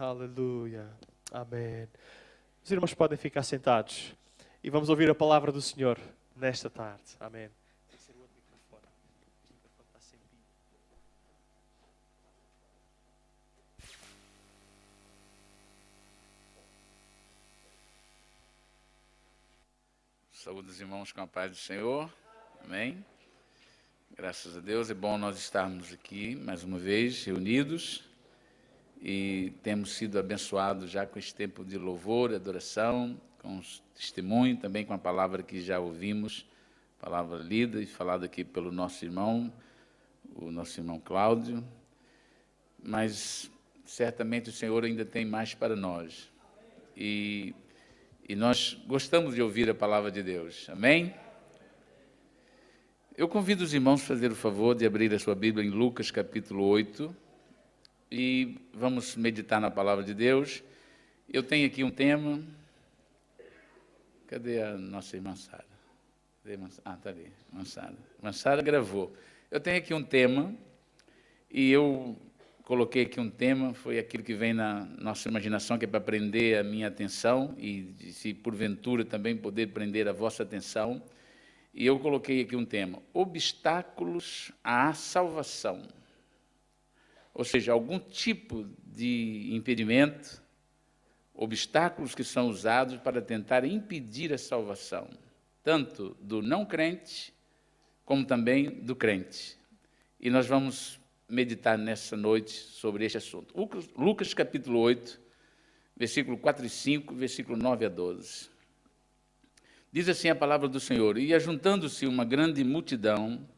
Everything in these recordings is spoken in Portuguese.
Aleluia. Amém. Os irmãos podem ficar sentados e vamos ouvir a palavra do Senhor nesta tarde. Amém. Tem que ser o outro microfone. O microfone está sem pilha. Saúde os irmãos com a paz do Senhor. Amém. Graças a Deus, é bom nós estarmos aqui mais uma vez reunidos e temos sido abençoados já com esse tempo de louvor, adoração, com os testemunhos, também com a palavra que já ouvimos, palavra lida e falada aqui pelo nosso irmão, o nosso irmão Cláudio, mas certamente o Senhor ainda tem mais para nós e nós gostamos de ouvir a palavra de Deus, amém? Eu convido os irmãos a fazer o favor de abrir a sua Bíblia em Lucas capítulo 8 e vamos meditar na palavra de Deus. Eu tenho aqui um tema. Cadê a nossa irmã Sara? Está ali, irmã Sara. Irmã Sara gravou. Eu tenho aqui um tema e eu coloquei aqui um tema, foi aquilo que vem na nossa imaginação, que é para prender a minha atenção e, se porventura, também poder prender a vossa atenção. E eu coloquei aqui um tema, obstáculos à salvação. Ou seja, algum tipo de impedimento, obstáculos que são usados para tentar impedir a salvação, tanto do não crente, como também do crente. E nós vamos meditar nessa noite sobre este assunto. Lucas capítulo 8, versículo 4 e 5, versículo 9 a 12. Diz assim a palavra do Senhor: E ajuntando-se uma grande multidão,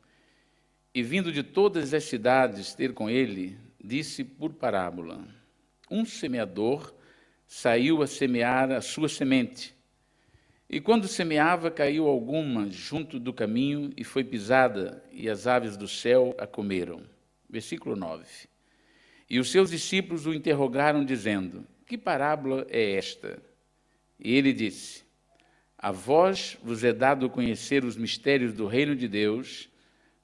e vindo de todas as cidades ter com ele, disse por parábola: Um semeador saiu a semear a sua semente. E quando semeava, caiu alguma junto do caminho, e foi pisada, e as aves do céu a comeram. Versículo 9. E os seus discípulos o interrogaram, dizendo: Que parábola é esta? E ele disse: A vós vos é dado conhecer os mistérios do reino de Deus,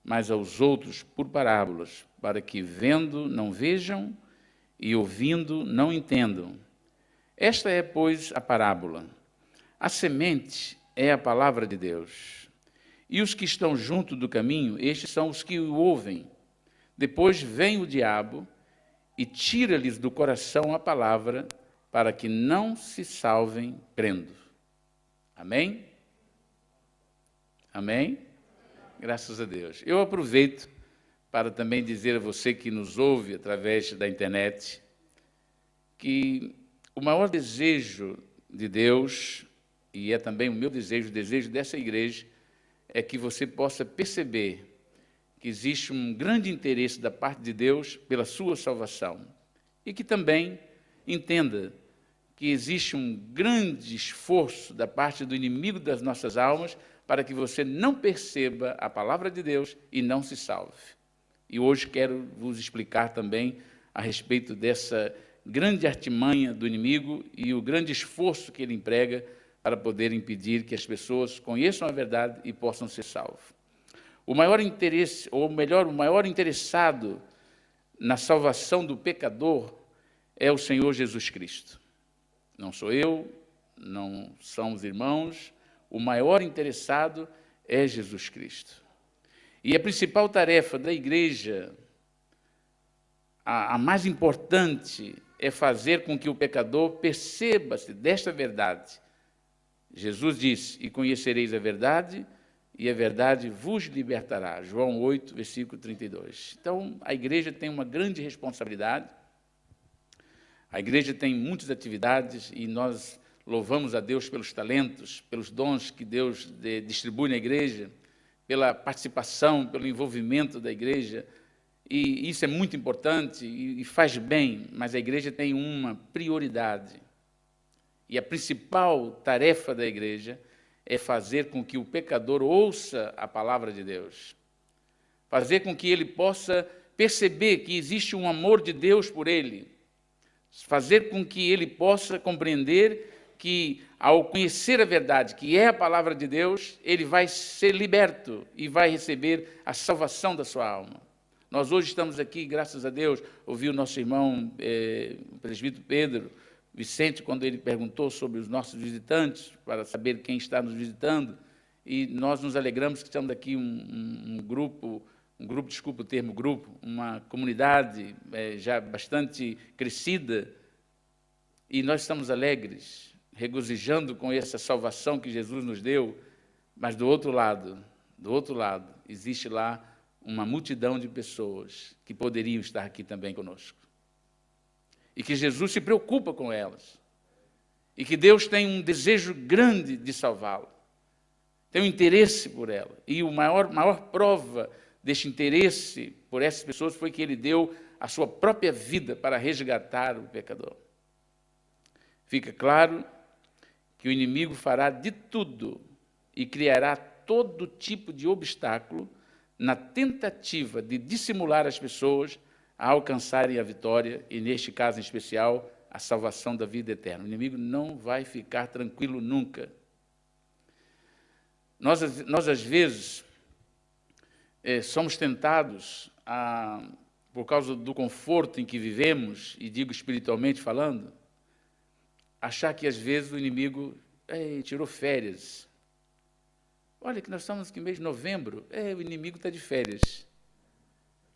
mas aos outros por parábolas, para que vendo não vejam e ouvindo não entendam. Esta é, pois, a parábola. A semente é a palavra de Deus. E os que estão junto do caminho, estes são os que o ouvem. Depois vem o diabo e tira-lhes do coração a palavra, para que não se salvem crendo. Amém? Amém? Graças a Deus. Eu aproveito para também dizer a você que nos ouve através da internet que o maior desejo de Deus, e é também o meu desejo, o desejo dessa igreja, é que você possa perceber que existe um grande interesse da parte de Deus pela sua salvação e que também entenda que existe um grande esforço da parte do inimigo das nossas almas para que você não perceba a palavra de Deus e não se salve. E hoje quero vos explicar também a respeito dessa grande artimanha do inimigo e o grande esforço que ele emprega para poder impedir que as pessoas conheçam a verdade e possam ser salvos. O maior interesse, ou melhor, o maior interessado na salvação do pecador é o Senhor Jesus Cristo. Não sou eu, não são os irmãos, o maior interessado é Jesus Cristo. E a principal tarefa da igreja, a mais importante, é fazer com que o pecador perceba-se desta verdade. Jesus disse: E conhecereis a verdade, e a verdade vos libertará. João 8, versículo 32. Então, a igreja tem uma grande responsabilidade. A igreja tem muitas atividades e nós louvamos a Deus pelos talentos, pelos dons que Deus distribui na igreja, pela participação, pelo envolvimento da igreja. E isso é muito importante e faz bem, mas a igreja tem uma prioridade. E a principal tarefa da igreja é fazer com que o pecador ouça a palavra de Deus. Fazer com que ele possa perceber que existe um amor de Deus por ele. Fazer com que ele possa compreender que, ao conhecer a verdade, que é a palavra de Deus, ele vai ser liberto e vai receber a salvação da sua alma. Nós hoje estamos aqui, graças a Deus, ouvi o nosso irmão, o presbítero Pedro Vicente, quando ele perguntou sobre os nossos visitantes, para saber quem está nos visitando, e nós nos alegramos que estamos aqui um grupo, desculpa o termo grupo, uma comunidade já bastante crescida, e nós estamos alegres, regozijando com essa salvação que Jesus nos deu, mas do outro lado, existe lá uma multidão de pessoas que poderiam estar aqui também conosco. E que Jesus se preocupa com elas. E que Deus tem um desejo grande de salvá-la. Tem um interesse por ela. E a maior prova deste interesse por essas pessoas foi que Ele deu a sua própria vida para resgatar o pecador. Fica claro que o inimigo fará de tudo e criará todo tipo de obstáculo na tentativa de dissimular as pessoas a alcançarem a vitória, e neste caso em especial, a salvação da vida eterna. O inimigo não vai ficar tranquilo nunca. Nós às vezes, somos tentados, por causa do conforto em que vivemos, e digo espiritualmente falando, achar que às vezes o inimigo tirou férias. Olha que nós estamos aqui no mês de novembro, o inimigo está de férias.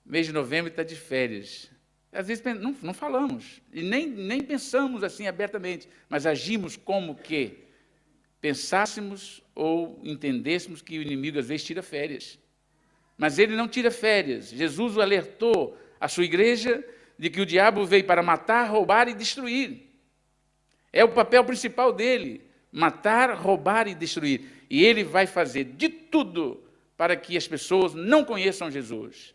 Mês de novembro está de férias. Às vezes não falamos, e nem pensamos assim abertamente, mas agimos como que pensássemos ou entendêssemos que o inimigo às vezes tira férias. Mas ele não tira férias. Jesus o alertou a sua igreja de que o diabo veio para matar, roubar e destruir. É o papel principal dele, matar, roubar e destruir. E ele vai fazer de tudo para que as pessoas não conheçam Jesus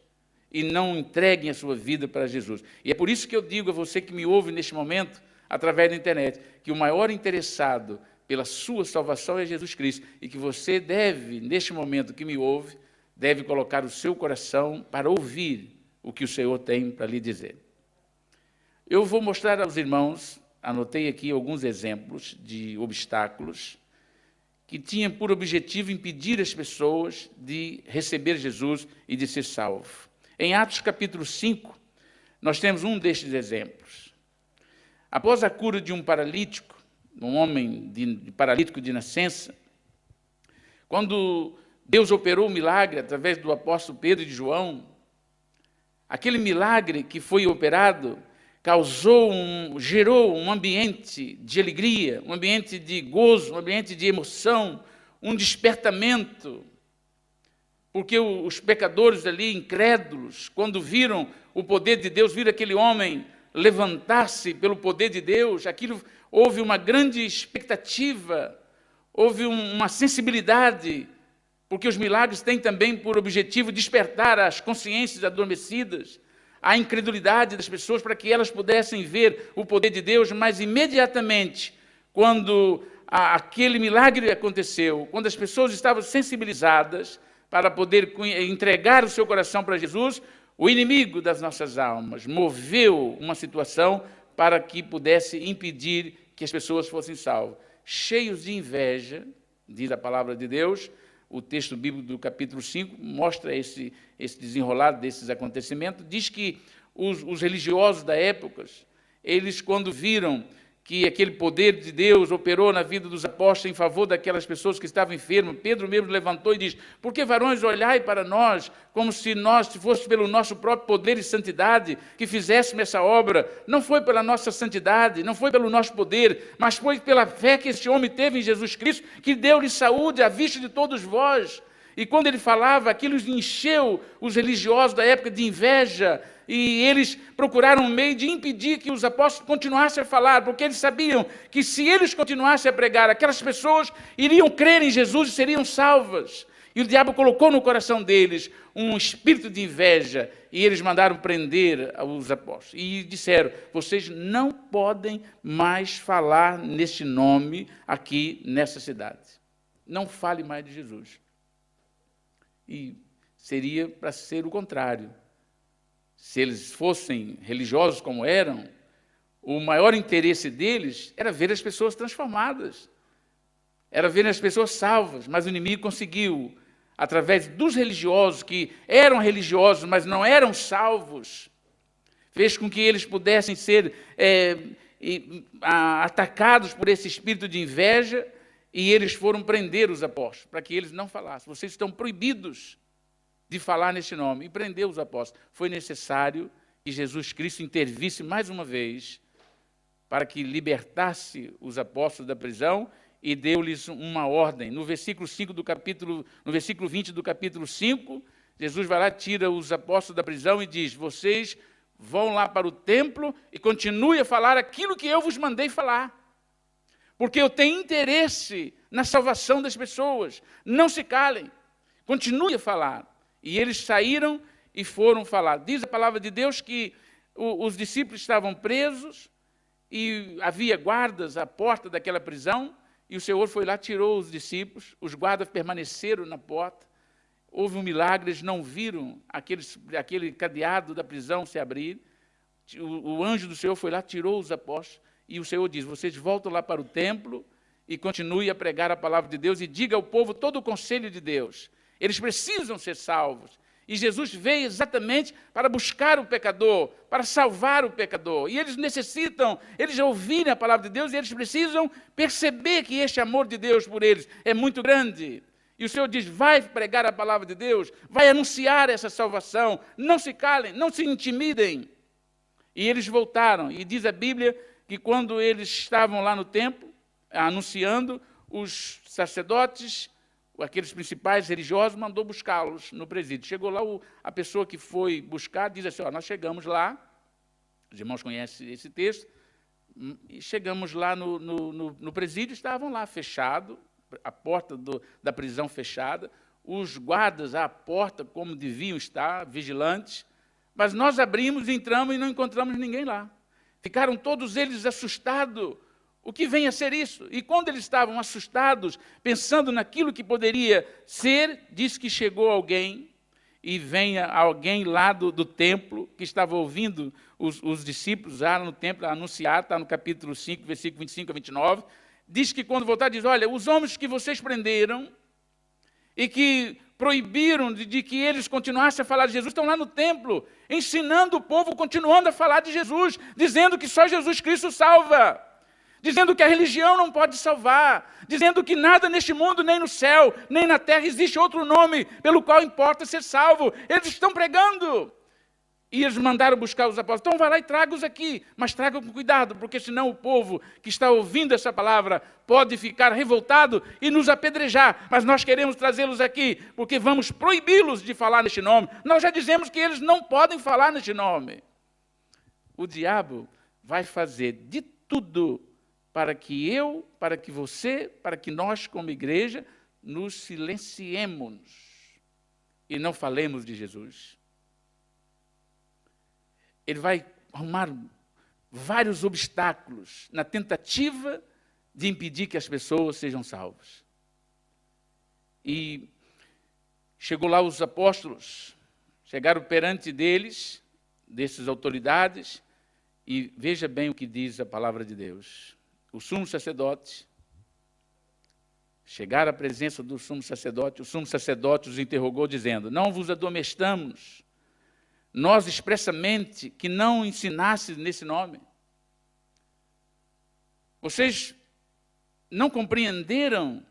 e não entreguem a sua vida para Jesus. E é por isso que eu digo a você que me ouve neste momento, através da internet, que o maior interessado pela sua salvação é Jesus Cristo, e que você deve, neste momento que me ouve, deve colocar o seu coração para ouvir o que o Senhor tem para lhe dizer. Eu vou mostrar aos irmãos, anotei aqui alguns exemplos de obstáculos que tinham por objetivo impedir as pessoas de receber Jesus e de ser salvo. Em Atos capítulo 5, nós temos um destes exemplos. Após a cura de um paralítico, um homem paralítico de nascença, quando Deus operou o milagre através do apóstolo Pedro e de João, aquele milagre que foi operado gerou um ambiente de alegria, um ambiente de gozo, um ambiente de emoção, um despertamento. Porque os pecadores ali, incrédulos, quando viram o poder de Deus, viram aquele homem levantar-se pelo poder de Deus, houve uma grande expectativa, houve uma sensibilidade, porque os milagres têm também por objetivo despertar as consciências adormecidas, a incredulidade das pessoas, para que elas pudessem ver o poder de Deus, mas imediatamente, quando aquele milagre aconteceu, quando as pessoas estavam sensibilizadas para poder entregar o seu coração para Jesus, o inimigo das nossas almas moveu uma situação para que pudesse impedir que as pessoas fossem salvas. Cheios de inveja, diz a palavra de Deus, o texto bíblico do capítulo 5 mostra esse desenrolar desses acontecimentos. Diz que os religiosos da época, eles quando viram que aquele poder de Deus operou na vida dos apóstolos em favor daquelas pessoas que estavam enfermas, Pedro mesmo levantou e diz: por que, varões, olhai para nós como se fosse pelo nosso próprio poder e santidade que fizéssemos essa obra? Não foi pela nossa santidade, não foi pelo nosso poder, mas foi pela fé que esse homem teve em Jesus Cristo, que deu-lhe saúde à vista de todos vós. E quando ele falava, aquilo encheu os religiosos da época de inveja, e eles procuraram um meio de impedir que os apóstolos continuassem a falar, porque eles sabiam que se eles continuassem a pregar, aquelas pessoas iriam crer em Jesus e seriam salvas. E o diabo colocou no coração deles um espírito de inveja, e eles mandaram prender os apóstolos. E disseram: vocês não podem mais falar neste nome aqui nessa cidade. Não fale mais de Jesus. E seria para ser o contrário. Se eles fossem religiosos como eram, o maior interesse deles era ver as pessoas transformadas, era ver as pessoas salvas, mas o inimigo conseguiu, através dos religiosos, que eram religiosos, mas não eram salvos, fez com que eles pudessem ser atacados por esse espírito de inveja, e eles foram prender os apóstolos, para que eles não falassem. Vocês estão proibidos de falar neste nome, e prender os apóstolos. Foi necessário que Jesus Cristo intervisse mais uma vez, para que libertasse os apóstolos da prisão, e deu-lhes uma ordem. No versículo 20 do capítulo 5, Jesus vai lá, tira os apóstolos da prisão e diz: vocês vão lá para o templo e continuem a falar aquilo que eu vos mandei falar. Porque eu tenho interesse na salvação das pessoas. Não se calem, continue a falar. E eles saíram e foram falar. Diz a palavra de Deus que os discípulos estavam presos e havia guardas à porta daquela prisão, e o Senhor foi lá, tirou os discípulos, os guardas permaneceram na porta, houve um milagre, eles não viram aquele cadeado da prisão se abrir, o anjo do Senhor foi lá, tirou os apóstolos, e o Senhor diz: vocês voltam lá para o templo e continuem a pregar a palavra de Deus, e diga ao povo todo o conselho de Deus. Eles precisam ser salvos. E Jesus veio exatamente para buscar o pecador, para salvar o pecador. E eles necessitam, eles ouvirem a palavra de Deus, e eles precisam perceber que este amor de Deus por eles é muito grande. E o Senhor diz: vai pregar a palavra de Deus, vai anunciar essa salvação, não se calem, não se intimidem. E eles voltaram, e diz a Bíblia que quando eles estavam lá no templo, anunciando, os sacerdotes, aqueles principais religiosos, mandou buscá-los no presídio. Chegou lá, a pessoa que foi buscar diz assim: nós chegamos lá, os irmãos conhecem esse texto, e chegamos lá no presídio, estavam lá, fechado, a porta da prisão fechada, os guardas à porta como deviam estar, vigilantes, mas nós abrimos, entramos e não encontramos ninguém lá. Ficaram todos eles assustados. O que vem a ser isso? E quando eles estavam assustados, pensando naquilo que poderia ser, diz que chegou alguém, e vem alguém lá do templo, que estava ouvindo os discípulos lá no templo anunciar, está no capítulo 5, versículo 25 a 29, diz que quando voltar, diz: olha, os homens que vocês prenderam, e que proibiram de que eles continuassem a falar de Jesus, estão lá no templo, ensinando o povo, continuando a falar de Jesus, dizendo que só Jesus Cristo salva, dizendo que a religião não pode salvar, dizendo que nada neste mundo, nem no céu, nem na terra, existe outro nome pelo qual importa ser salvo. Eles estão pregando. E eles mandaram buscar os apóstolos: então vai lá e traga-os aqui, mas traga com cuidado, porque senão o povo que está ouvindo essa palavra pode ficar revoltado e nos apedrejar. Mas nós queremos trazê-los aqui, porque vamos proibi-los de falar neste nome. Nós já dizemos que eles não podem falar neste nome. O diabo vai fazer de tudo para que eu, para que você, para que nós como igreja nos silenciemos e não falemos de Jesus. Ele vai arrumar vários obstáculos na tentativa de impedir que as pessoas sejam salvas. E chegou lá os apóstolos, chegaram perante dessas autoridades, e veja bem o que diz a palavra de Deus. O sumo sacerdote, chegaram à presença do sumo sacerdote, o sumo sacerdote os interrogou dizendo: não vos admoestamos nós expressamente que não ensinasses nesse nome? Vocês não compreenderam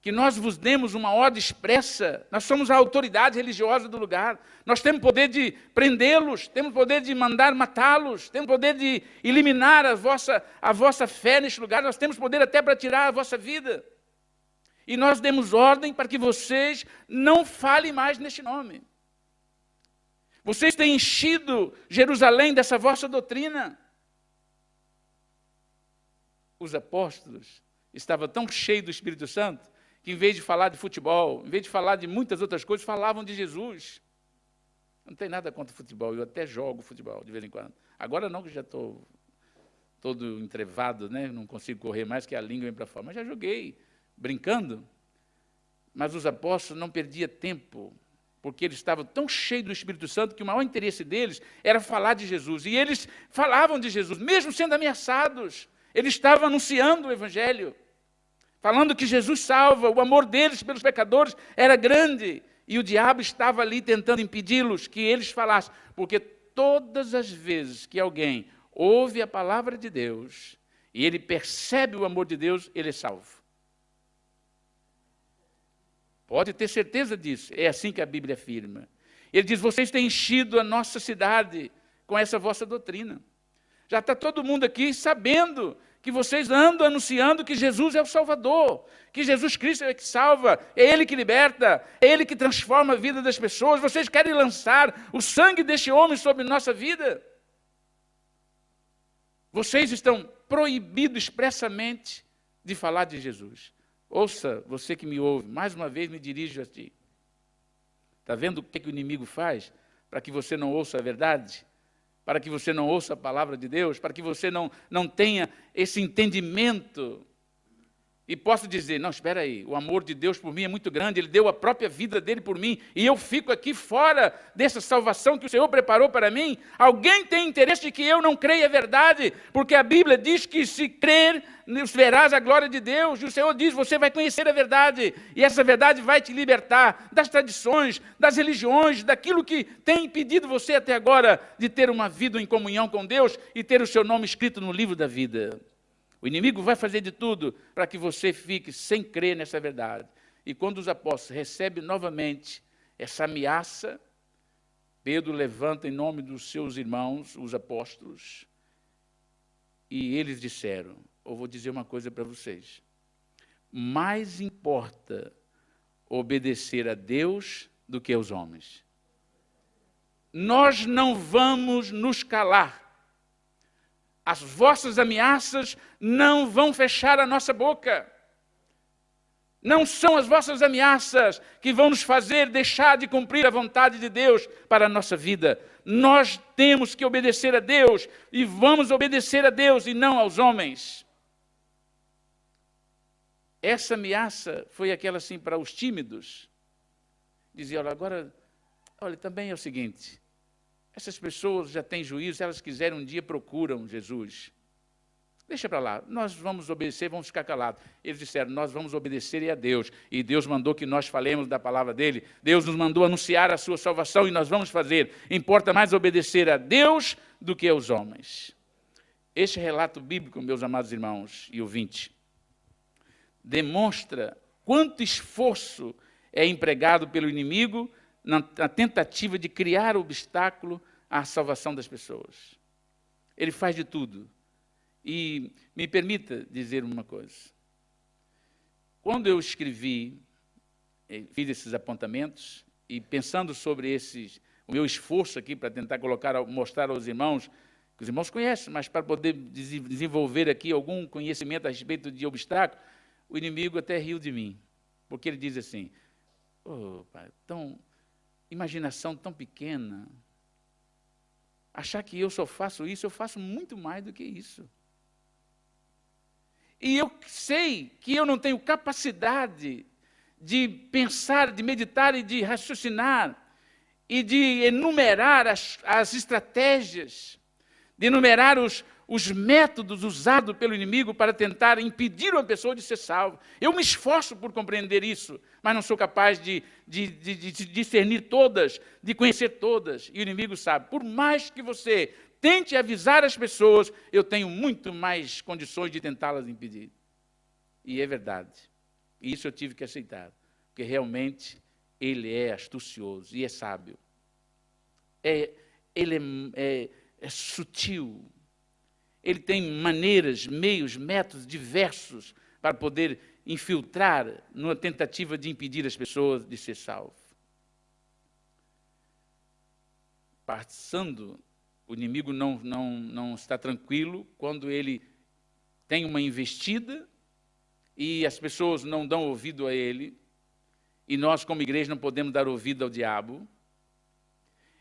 que nós vos demos uma ordem expressa? Nós somos a autoridade religiosa do lugar, nós temos poder de prendê-los, temos poder de mandar matá-los, temos poder de eliminar a vossa fé neste lugar, nós temos poder até para tirar a vossa vida. E nós demos ordem para que vocês não falem mais neste nome. Vocês têm enchido Jerusalém dessa vossa doutrina. Os apóstolos estavam tão cheios do Espírito Santo que, em vez de falar de futebol, em vez de falar de muitas outras coisas, falavam de Jesus. Não tem nada contra futebol, eu até jogo futebol de vez em quando. Agora não, que já estou todo entrevado, né? Não consigo correr mais, que a língua vem para fora. Mas já joguei, brincando. Mas os apóstolos não perdiam tempo, porque eles estavam tão cheios do Espírito Santo que o maior interesse deles era falar de Jesus. E eles falavam de Jesus, mesmo sendo ameaçados. Eles estavam anunciando o Evangelho, falando que Jesus salva, o amor deles pelos pecadores era grande, e o diabo estava ali tentando impedi-los que eles falassem, porque todas as vezes que alguém ouve a palavra de Deus, e ele percebe o amor de Deus, ele é salvo. Pode ter certeza disso, é assim que a Bíblia afirma. Ele diz, vocês têm enchido a nossa cidade com essa vossa doutrina. Já está todo mundo aqui sabendo que vocês andam anunciando que Jesus é o Salvador, que Jesus Cristo é que salva, é Ele que liberta, é Ele que transforma a vida das pessoas. Vocês querem lançar o sangue deste homem sobre nossa vida? Vocês estão proibidos expressamente de falar de Jesus. Ouça, você que me ouve, mais uma vez me dirijo a ti. Está vendo o que o inimigo faz para que você não ouça a verdade? Para que você não ouça a palavra de Deus? Para que você não tenha esse entendimento? E posso dizer, não, espera aí, o amor de Deus por mim é muito grande, Ele deu a própria vida dEle por mim, e eu fico aqui fora dessa salvação que o Senhor preparou para mim? Alguém tem interesse de que eu não creia a verdade? Porque a Bíblia diz que se crer, verás a glória de Deus, e o Senhor diz, você vai conhecer a verdade, e essa verdade vai te libertar das tradições, das religiões, daquilo que tem impedido você até agora de ter uma vida em comunhão com Deus e ter o seu nome escrito no livro da vida. O inimigo vai fazer de tudo para que você fique sem crer nessa verdade. E quando os apóstolos recebem novamente essa ameaça, Pedro levanta em nome dos seus irmãos, os apóstolos, e eles disseram, eu vou dizer uma coisa para vocês, mais importa obedecer a Deus do que aos homens. Nós não vamos nos calar. As vossas ameaças não vão fechar a nossa boca. Não são as vossas ameaças que vão nos fazer deixar de cumprir a vontade de Deus para a nossa vida. Nós temos que obedecer a Deus e vamos obedecer a Deus e não aos homens. Essa ameaça foi aquela assim para os tímidos. Dizia, olha, também é o seguinte, essas pessoas já têm juízo, se elas quiserem um dia procuram Jesus. Deixa para lá, nós vamos obedecer, vamos ficar calados. Eles disseram, nós vamos obedecer a Deus. E Deus mandou que nós falemos da palavra dEle. Deus nos mandou anunciar a sua salvação e nós vamos fazer. Importa mais obedecer a Deus do que aos homens. Este relato bíblico, meus amados irmãos e ouvintes, demonstra quanto esforço é empregado pelo inimigo na tentativa de criar obstáculo à salvação das pessoas. Ele faz de tudo. E me permita dizer uma coisa. Quando eu escrevi, fiz esses apontamentos, e pensando sobre o meu esforço aqui para tentar mostrar aos irmãos, que os irmãos conhecem, mas para poder desenvolver aqui algum conhecimento a respeito de obstáculo, o inimigo até riu de mim, porque ele diz assim, pai, imaginação tão pequena, achar que eu só faço isso, eu faço muito mais do que isso. E eu sei que eu não tenho capacidade de pensar, de meditar e de raciocinar, e de enumerar as estratégias, de enumerar os métodos usados pelo inimigo para tentar impedir uma pessoa de ser salva. Eu me esforço por compreender isso, mas não sou capaz de discernir todas, de conhecer todas. E o inimigo sabe, por mais que você tente avisar as pessoas, eu tenho muito mais condições de tentá-las impedir. E é verdade. E isso eu tive que aceitar, porque realmente ele é astucioso e é sábio. Ele é sutil. Ele tem maneiras, meios, métodos diversos para poder infiltrar numa tentativa de impedir as pessoas de ser salvas. Passando, o inimigo não está tranquilo quando ele tem uma investida e as pessoas não dão ouvido a ele, e nós como igreja não podemos dar ouvido ao diabo.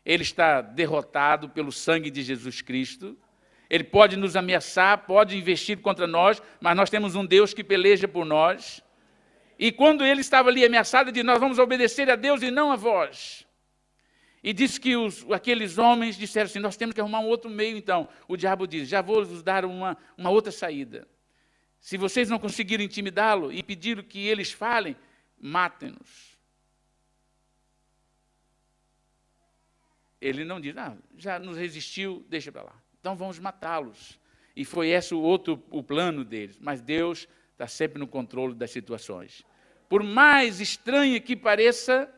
Ele está derrotado pelo sangue de Jesus Cristo. Ele pode nos ameaçar, pode investir contra nós, mas nós temos um Deus que peleja por nós. E quando ele estava ali ameaçado, ele disse, nós vamos obedecer a Deus e não a vós. E disse que aqueles homens disseram assim, nós temos que arrumar um outro meio então. O diabo diz, já vou vos dar uma outra saída. Se vocês não conseguirem intimidá-lo e pedir que eles falem, matem-nos. Ele não diz, já nos resistiu, deixa para lá. Então vamos matá-los. E foi esse o plano deles. Mas Deus está sempre no controle das situações. Por mais estranha que pareça,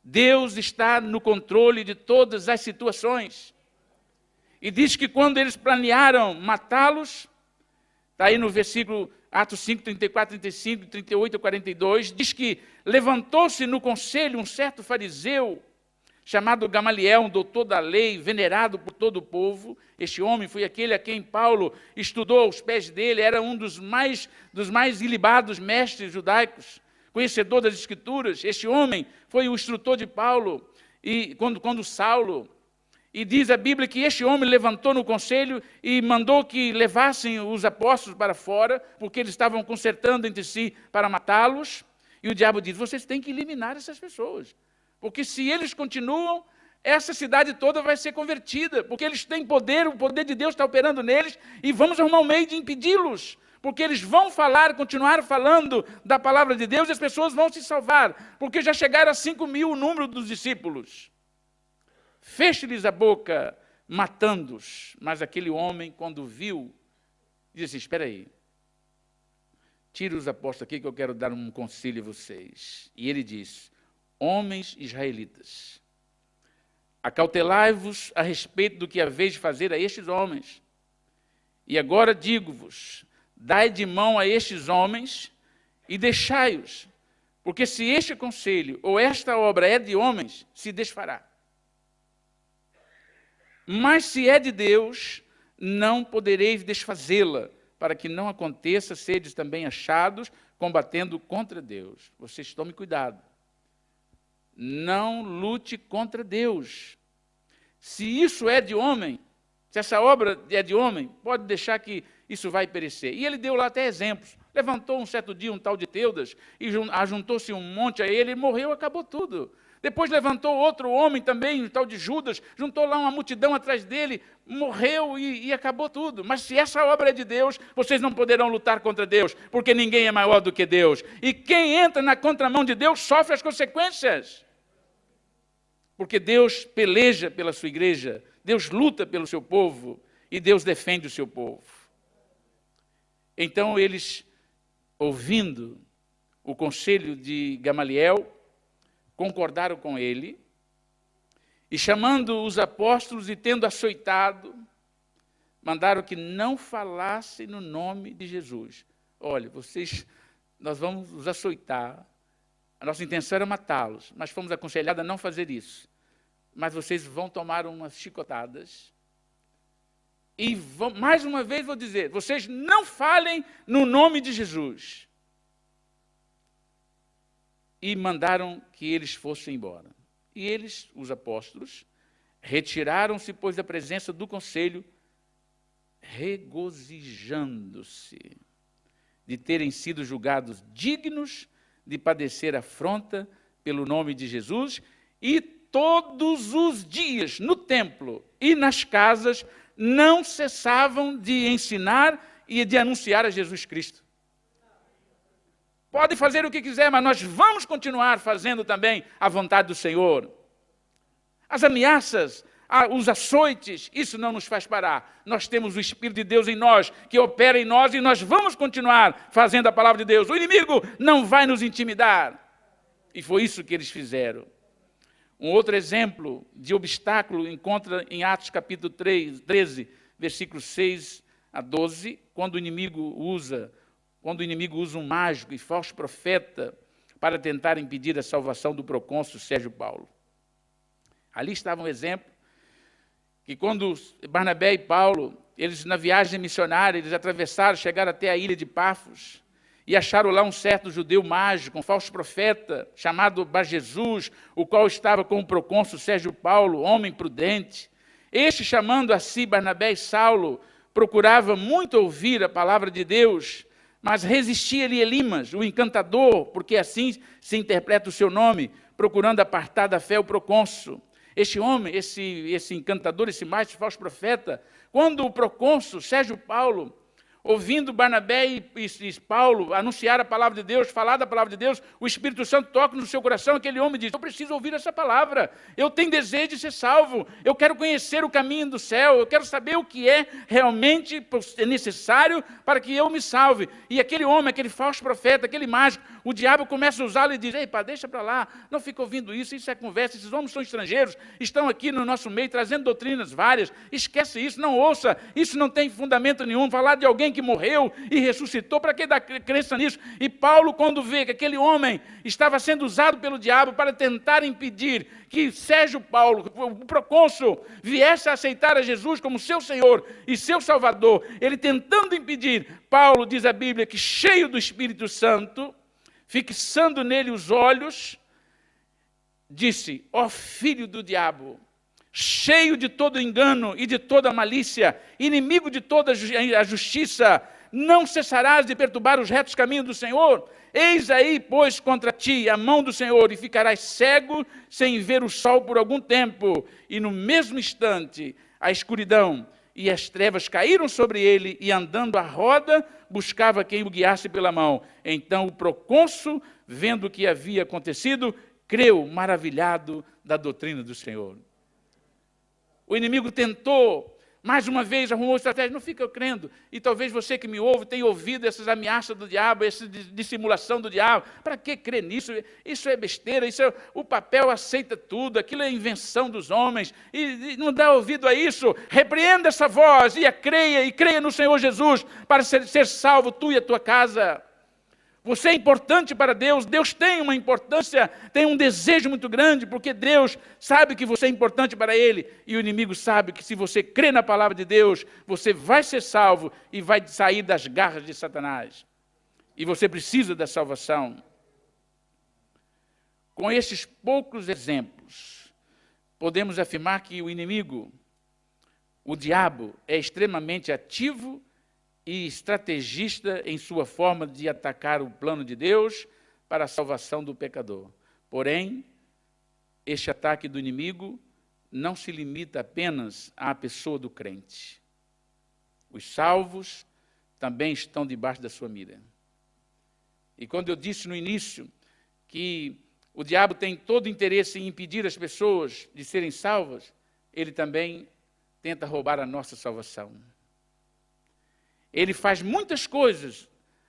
Deus está no controle de todas as situações. E diz que quando eles planearam matá-los, está aí no versículo Atos 5, 34, 35, 38 a 42, diz que levantou-se no conselho um certo fariseu, chamado Gamaliel, um doutor da lei, venerado por todo o povo. Este homem foi aquele a quem Paulo estudou aos pés dele, era um dos mais ilibados mestres judaicos, conhecedor das Escrituras. Este homem foi o instrutor de Paulo, e quando Saulo, e diz a Bíblia que este homem levantou no conselho e mandou que levassem os apóstolos para fora, porque eles estavam concertando entre si para matá-los, e o diabo diz, vocês têm que eliminar essas pessoas, porque se eles continuam, essa cidade toda vai ser convertida, porque eles têm poder, o poder de Deus está operando neles, e vamos arrumar um meio de impedi-los, porque eles vão continuar falando da palavra de Deus, e as pessoas vão se salvar, porque já chegaram a 5.000 o número dos discípulos. Feche-lhes a boca, matando-os. Mas aquele homem, quando viu, disse assim, espera aí, tira os apóstolos aqui que eu quero dar um conselho a vocês. E ele diz, homens israelitas, acautelai-vos a respeito do que haveis de fazer a estes homens. E agora digo-vos, dai de mão a estes homens e deixai-os, porque se este conselho ou esta obra é de homens, se desfará. Mas se é de Deus, não podereis desfazê-la, para que não aconteça sedes também achados combatendo contra Deus. Vocês tomem cuidado. Não lute contra Deus. Se isso é de homem, se essa obra é de homem, pode deixar que isso vai perecer. E ele deu lá até exemplos. Levantou um certo dia um tal de Teudas, e ajuntou-se um monte a ele, e morreu, acabou tudo. Depois levantou outro homem também, o tal de Judas, juntou lá uma multidão atrás dele, morreu e acabou tudo. Mas se essa obra é de Deus, vocês não poderão lutar contra Deus, porque ninguém é maior do que Deus. E quem entra na contramão de Deus sofre as consequências. Porque Deus peleja pela sua igreja, Deus luta pelo seu povo e Deus defende o seu povo. Então eles, ouvindo o conselho de Gamaliel, concordaram com ele, e chamando os apóstolos e tendo açoitado, mandaram que não falassem no nome de Jesus. Olha, nós vamos os açoitar, a nossa intenção era matá-los, mas fomos aconselhados a não fazer isso. Mas vocês vão tomar umas chicotadas, e mais uma vez vou dizer, vocês não falem no nome de Jesus. E mandaram que eles fossem embora. E eles, os apóstolos, retiraram-se, pois, da presença do conselho, regozijando-se de terem sido julgados dignos de padecer afronta pelo nome de Jesus, e todos os dias, no templo e nas casas, não cessavam de ensinar e de anunciar a Jesus Cristo. Pode fazer o que quiser, mas nós vamos continuar fazendo também a vontade do Senhor. As ameaças, os açoites, isso não nos faz parar. Nós temos o Espírito de Deus em nós, que opera em nós, e nós vamos continuar fazendo a palavra de Deus. O inimigo não vai nos intimidar. E foi isso que eles fizeram. Um outro exemplo de obstáculo encontra em Atos capítulo 13, versículos 6 a 12, quando o inimigo usa um mágico e falso profeta para tentar impedir a salvação do procônsul Sérgio Paulo. Ali estava um exemplo, que quando Barnabé e Paulo, eles na viagem missionária, eles atravessaram, chegaram até a ilha de Pafos, e acharam lá um certo judeu mágico, um falso profeta, chamado Bar-Jesus, o qual estava com o procônsul Sérgio Paulo, homem prudente. Este, chamando a si Barnabé e Saulo, procurava muito ouvir a palavra de Deus, mas resistia-lhe Elimas, o encantador, porque assim se interpreta o seu nome, procurando apartar da fé o procônsul. Este homem, esse encantador, esse mágico, falso profeta, quando o procônsul Sérgio Paulo ouvindo Barnabé e Paulo anunciar a palavra de Deus, falar da palavra de Deus, o Espírito Santo toca no seu coração, aquele homem diz, eu preciso ouvir essa palavra, eu tenho desejo de ser salvo, eu quero conhecer o caminho do céu, eu quero saber o que é realmente necessário para que eu me salve. E aquele homem, aquele falso profeta, aquele mágico, o diabo começa a usá-lo e diz, ei, pá, deixa para lá, não fica ouvindo isso é conversa, esses homens são estrangeiros, estão aqui no nosso meio trazendo doutrinas várias, esquece isso, não ouça, isso não tem fundamento nenhum, falar de alguém que morreu e ressuscitou, para que dar crença nisso? E Paulo, quando vê que aquele homem estava sendo usado pelo diabo para tentar impedir que Sérgio Paulo, o procônsul, viesse a aceitar a Jesus como seu Senhor e seu Salvador, ele tentando impedir, Paulo, diz a Bíblia, que cheio do Espírito Santo, fixando nele os olhos, disse, ó filho do diabo, cheio de todo engano e de toda malícia, inimigo de toda a justiça, não cessarás de perturbar os retos caminhos do Senhor? Eis aí, pois, contra ti a mão do Senhor, e ficarás cego, sem ver o sol por algum tempo. E no mesmo instante, a escuridão e as trevas caíram sobre ele, e andando à roda, buscava quem o guiasse pela mão. Então o procônsul, vendo o que havia acontecido, creu, maravilhado da doutrina do Senhor. O inimigo tentou, mais uma vez, arrumou estratégia, não fica crendo. E talvez você que me ouve tenha ouvido essas ameaças do diabo, essa dissimulação do diabo. Para que crer nisso? Isso é besteira, o papel aceita tudo, aquilo é invenção dos homens. E não dá ouvido a isso. Repreenda essa voz e creia no Senhor Jesus para ser salvo, tu e a tua casa. Você é importante para Deus, Deus tem uma importância, tem um desejo muito grande, porque Deus sabe que você é importante para Ele, e o inimigo sabe que se você crê na palavra de Deus, você vai ser salvo e vai sair das garras de Satanás. E você precisa da salvação. Com estes poucos exemplos, podemos afirmar que o inimigo, o diabo, é extremamente ativo e estrategista em sua forma de atacar o plano de Deus para a salvação do pecador. Porém, este ataque do inimigo não se limita apenas à pessoa do crente. Os salvos também estão debaixo da sua mira. E quando eu disse no início que o diabo tem todo interesse em impedir as pessoas de serem salvas, ele também tenta roubar a nossa salvação. Ele faz muitas coisas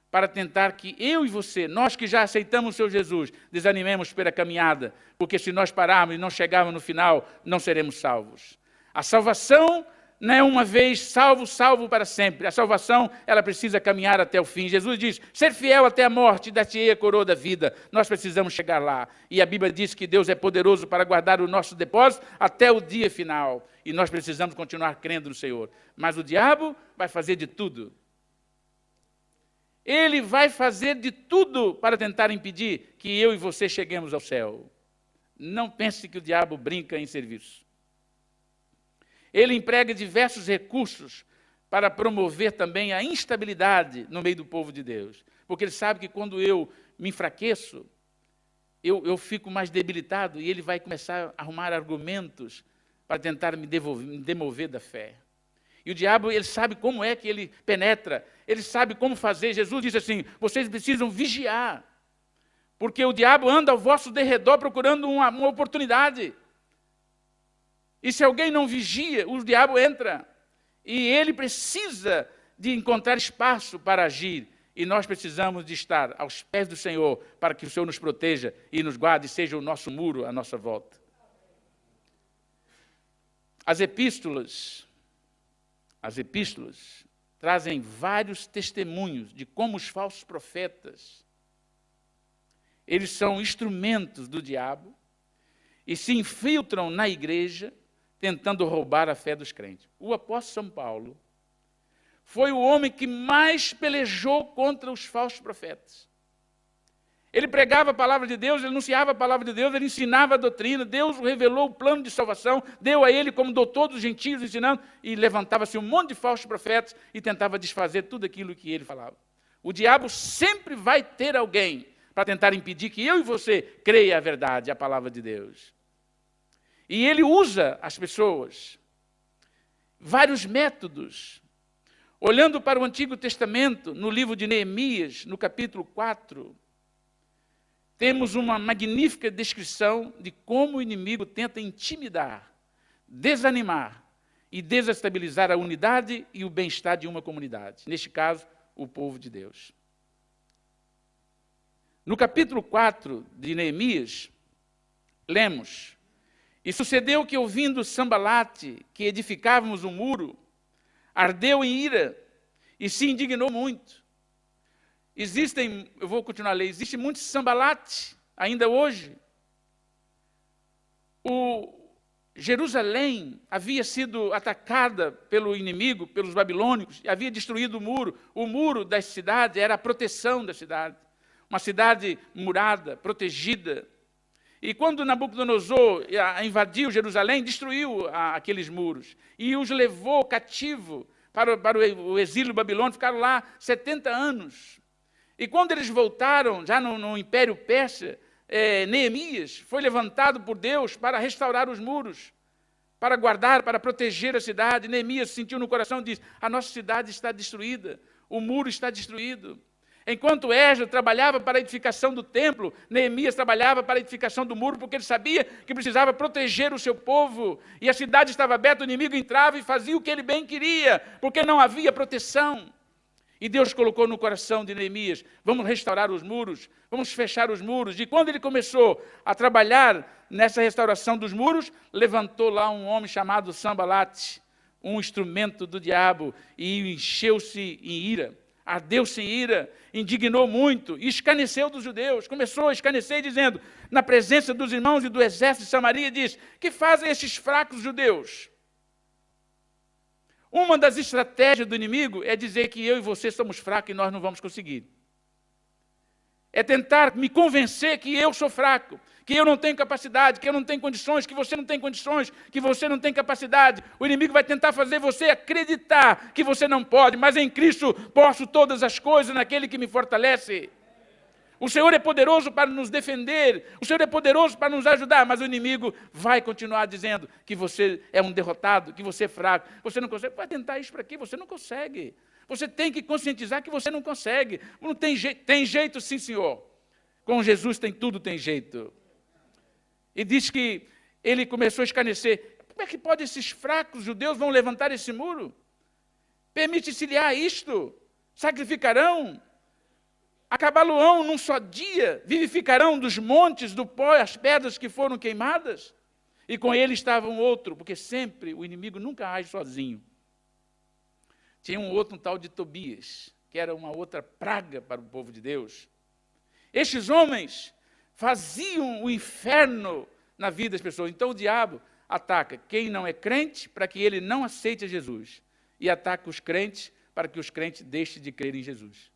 para tentar que eu e você, nós que já aceitamos o Senhor Jesus, desanimemos pela caminhada, porque se nós pararmos e não chegarmos no final, não seremos salvos. A salvação não é uma vez salvo para sempre. A salvação, ela precisa caminhar até o fim. Jesus diz, ser fiel até a morte, dar-te-ei a coroa da vida. Nós precisamos chegar lá. E a Bíblia diz que Deus é poderoso para guardar o nosso depósito até o dia final. E nós precisamos continuar crendo no Senhor. Mas o diabo vai fazer de tudo. Ele vai fazer de tudo para tentar impedir que eu e você cheguemos ao céu. Não pense que o diabo brinca em serviço. Ele emprega diversos recursos para promover também a instabilidade no meio do povo de Deus. Porque ele sabe que quando eu me enfraqueço, eu fico mais debilitado e ele vai começar a arrumar argumentos para tentar me demover da fé. E o diabo, ele sabe como é que ele penetra, ele sabe como fazer. Jesus disse assim, vocês precisam vigiar, porque o diabo anda ao vosso derredor procurando uma oportunidade. E se alguém não vigia, o diabo entra. E ele precisa de encontrar espaço para agir. E nós precisamos de estar aos pés do Senhor, para que o Senhor nos proteja e nos guarde, e seja o nosso muro à nossa volta. As epístolas trazem vários testemunhos de como os falsos profetas, eles são instrumentos do diabo e se infiltram na igreja, tentando roubar a fé dos crentes. O apóstolo São Paulo foi o homem que mais pelejou contra os falsos profetas. Ele pregava a palavra de Deus, ele anunciava a palavra de Deus, ele ensinava a doutrina, Deus revelou o plano de salvação, deu a ele como doutor dos gentios ensinando, e levantava-se um monte de falsos profetas e tentava desfazer tudo aquilo que ele falava. O diabo sempre vai ter alguém para tentar impedir que eu e você creia a verdade, a palavra de Deus. E ele usa as pessoas, vários métodos. Olhando para o Antigo Testamento, no livro de Neemias, no capítulo 4, temos uma magnífica descrição de como o inimigo tenta intimidar, desanimar e desestabilizar a unidade e o bem-estar de uma comunidade. Neste caso, o povo de Deus. No capítulo 4 de Neemias, lemos: E sucedeu que, ouvindo Sambalate, que edificávamos o muro, ardeu em ira e se indignou muito. Eu vou continuar a ler, existe muito Sambalate ainda hoje. Jerusalém havia sido atacada pelo inimigo, pelos babilônicos, e havia destruído o muro. O muro da cidade era a proteção da cidade. Uma cidade murada, protegida. E quando Nabucodonosor invadiu Jerusalém, destruiu aqueles muros e os levou cativo para o exílio babilônico, ficaram lá 70 anos. E quando eles voltaram, já no Império Persa, Neemias foi levantado por Deus para restaurar os muros, para guardar, para proteger a cidade. Neemias sentiu no coração e disse: a nossa cidade está destruída, o muro está destruído. Enquanto Esdras trabalhava para a edificação do templo, Neemias trabalhava para a edificação do muro, porque ele sabia que precisava proteger o seu povo. E a cidade estava aberta, o inimigo entrava e fazia o que ele bem queria, porque não havia proteção. E Deus colocou no coração de Neemias: vamos restaurar os muros, vamos fechar os muros. E quando ele começou a trabalhar nessa restauração dos muros, levantou lá um homem chamado Sambalate, um instrumento do diabo, e encheu-se em ira. Ardeu-se em ira, indignou muito e escarneceu dos judeus. Começou a escarnecer dizendo, na presença dos irmãos e do exército de Samaria, diz: que fazem estes fracos judeus? Uma das estratégias do inimigo é dizer que eu e você somos fracos e nós não vamos conseguir. É tentar me convencer que eu sou fraco, que eu não tenho capacidade, que eu não tenho condições, que você não tem condições, que você não tem capacidade. O inimigo vai tentar fazer você acreditar que você não pode, mas em Cristo posso todas as coisas naquele que me fortalece. O Senhor é poderoso para nos defender, o Senhor é poderoso para nos ajudar, mas o inimigo vai continuar dizendo que você é um derrotado, que você é fraco, você não consegue. Vai tentar isso para quê? Você não consegue. Você tem que conscientizar que você não consegue. Não tem jeito, tem jeito sim, Senhor. Com Jesus tem jeito. E diz que ele começou a escarnecer. Como é que pode esses fracos judeus vão levantar esse muro? Permite-se-lhe isto? Sacrificarão? Acabá-lo-ão num só dia? Vivificarão dos montes, do pó, as pedras que foram queimadas? E com ele estava um outro, porque sempre o inimigo nunca age sozinho. Tinha um tal de Tobias, que era uma outra praga para o povo de Deus. Estes homens faziam o inferno na vida das pessoas. Então o diabo ataca quem não é crente para que ele não aceite a Jesus. E ataca os crentes para que os crentes deixem de crer em Jesus.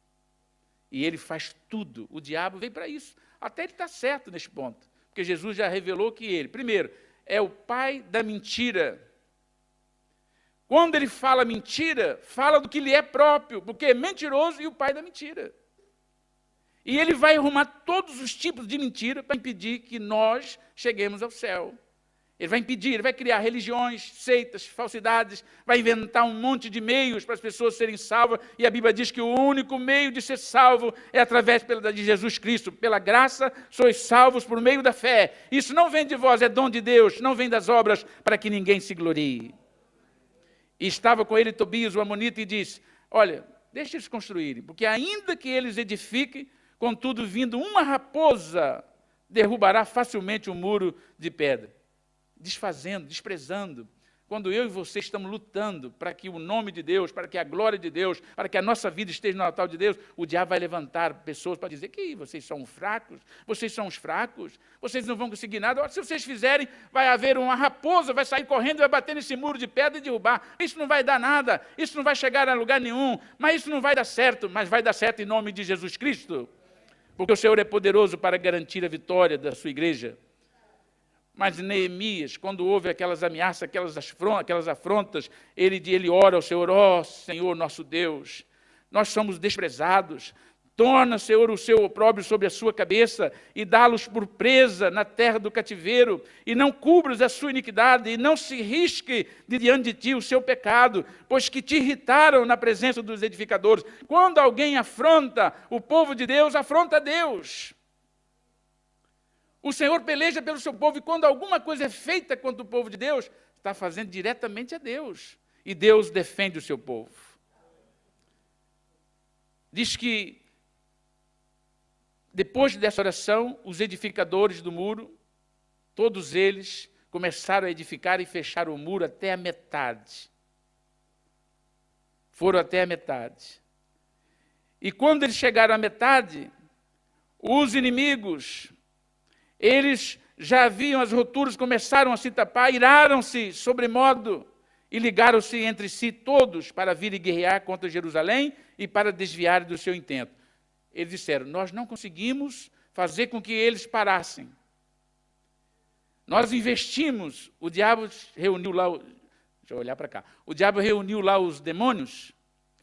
E ele faz tudo. O diabo veio para isso. Até ele está certo nesse ponto. Porque Jesus já revelou que ele, primeiro, é o pai da mentira. Quando ele fala mentira, fala do que lhe é próprio, porque é mentiroso e o pai da mentira. E ele vai arrumar todos os tipos de mentira para impedir que nós cheguemos ao céu. Ele vai impedir, ele vai criar religiões, seitas, falsidades, vai inventar um monte de meios para as pessoas serem salvas, e a Bíblia diz que o único meio de ser salvo é através de Jesus Cristo. Pela graça sois salvos por meio da fé. Isso não vem de vós, é dom de Deus, não vem das obras, para que ninguém se glorie. E estava com ele Tobias, o amonita, e disse: olha, deixa eles construírem, porque ainda que eles edifiquem, contudo, vindo uma raposa, derrubará facilmente o muro de pedra. Desfazendo, desprezando. Quando eu e você estamos lutando para que o nome de Deus, para que a glória de Deus, para que a nossa vida esteja no altar de Deus, o diabo vai levantar pessoas para dizer que vocês são fracos, vocês são os fracos, vocês não vão conseguir nada. Se vocês fizerem, vai haver uma raposa, vai sair correndo e vai bater nesse muro de pedra e derrubar. Isso não vai dar nada, isso não vai chegar a lugar nenhum, mas isso não vai dar certo, mas vai dar certo em nome de Jesus Cristo, porque o Senhor é poderoso para garantir a vitória da sua igreja. Mas Neemias, quando houve aquelas ameaças, aquelas afrontas, ele ora ao Senhor: ó Senhor nosso Deus, nós somos desprezados, Torna, Senhor, o seu opróbrio sobre a sua cabeça e dá-los por presa na terra do cativeiro, e não cubras a sua iniquidade, e não se risque de diante de ti o seu pecado, pois que te irritaram na presença dos edificadores. Quando alguém afronta o povo de Deus, afronta a Deus. O Senhor peleja pelo seu povo, e quando alguma coisa é feita contra o povo de Deus, está fazendo diretamente a Deus, e Deus defende o seu povo. Diz que depois dessa oração, os edificadores do muro, todos eles começaram a edificar e fechar o muro até a metade. Foram até a metade. E quando eles chegaram à metade, os inimigos, eles já viam as roturas, começaram a se tapar, iraram-se sobremodo e ligaram-se entre si todos para vir e guerrear contra Jerusalém e para desviar do seu intento. Eles disseram, nós não conseguimos fazer com que eles parassem. Nós investimos, o diabo reuniu lá, deixa eu olhar para cá, o diabo reuniu lá os demônios,